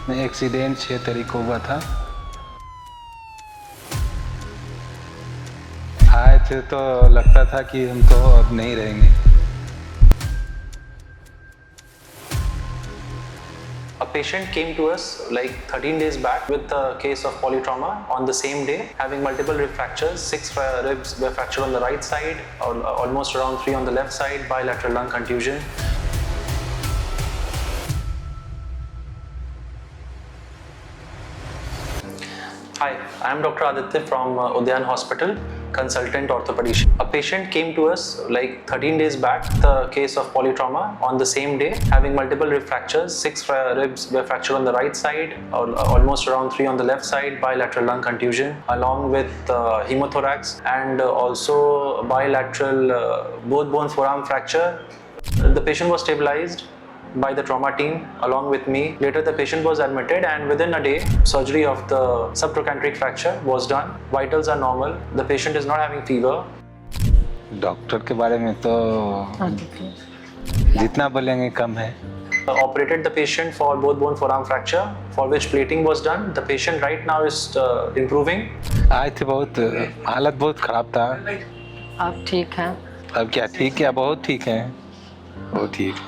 में एक्सीडेंट 6 तारीख को हुआ था। आए थे तो लगता था कि हम तो अब नहीं रहेंगे। A patient came to us like 13 days back with a case of polytrauma on the same day, having multiple rib fractures. 6 ribs were fractured on the right side, almost around 3 on the left side, bilateral lung contusion. Hi, I am Dr. Aditya from Udyan Hospital, consultant orthopedician. A patient came to us like 13 days back with a case of polytrauma on the same day, having multiple rib fractures. 6 ribs were fractured on the right side, almost around 3 on the left side, bilateral lung contusion, along with hemothorax and also bilateral both bone forearm fracture. The patient was stabilized by the trauma team along with me. Later the patient was admitted and within a day surgery of the subtrochanteric fracture was done. Vitals are normal. The patient is not having fever. Doctor के बारे में तो जितना बोलेंगे कम है। Operated the patient for both bone forearm fracture for which plating was done. The patient right now is improving. आए थे बहुत हालत बहुत खराब था। आप ठीक हैं? अब क्या ठीक है, बहुत ठीक है, बहुत ठीक।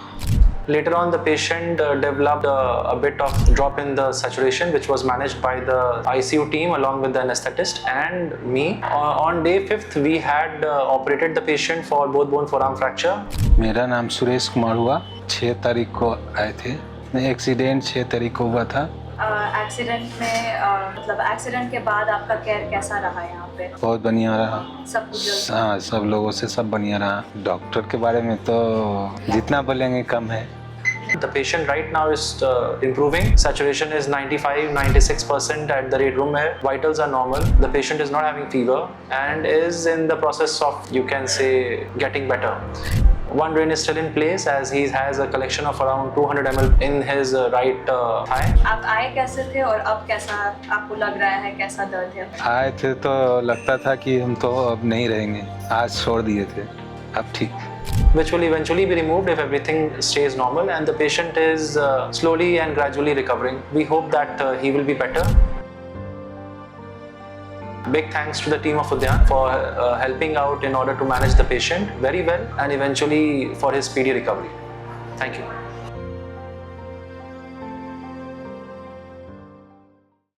Later on, the patient developed a bit of drop in the saturation, which was managed by the ICU team along with the anesthetist and me. On day 5th, we had operated the patient for both bone forearm fracture. मेरा नाम सुरेश कुमार हुआ। 6 तारीख को आए थे। Accident 6 तारीख को हुआ था। एक्सीडेंट में मतलब एक्सीडेंट के बाद आपका केयर कैसा रहा यहाँ पे? बहुत बढ़िया रहा। सब कुछ हाँ, सब लोगों से सब बढ़िया रहा। डॉक्टर के बारे में तो जितना बोलेंगे कम है। The patient right now is improving. Saturation is 95-96% at the rate room air. Vitals are normal. The patient is not having fever and is in the process of, you can say, getting better. One drain is still in place as he has a collection of around 200 ml in his right thigh. आप आए कैसे थे और अब कैसा आपको लग रहा है, कैसा दर्द है? आए थे तो लगता था कि हम तो अब नहीं रहेंगे। आज छोड़ दिए थे, अब ठीक। Which will eventually be removed if everything stays normal and the patient is slowly and gradually recovering. We hope that he will be better. Big thanks to the team of Udyan for helping out in order to manage the patient very well and eventually for his speedy recovery. Thank you.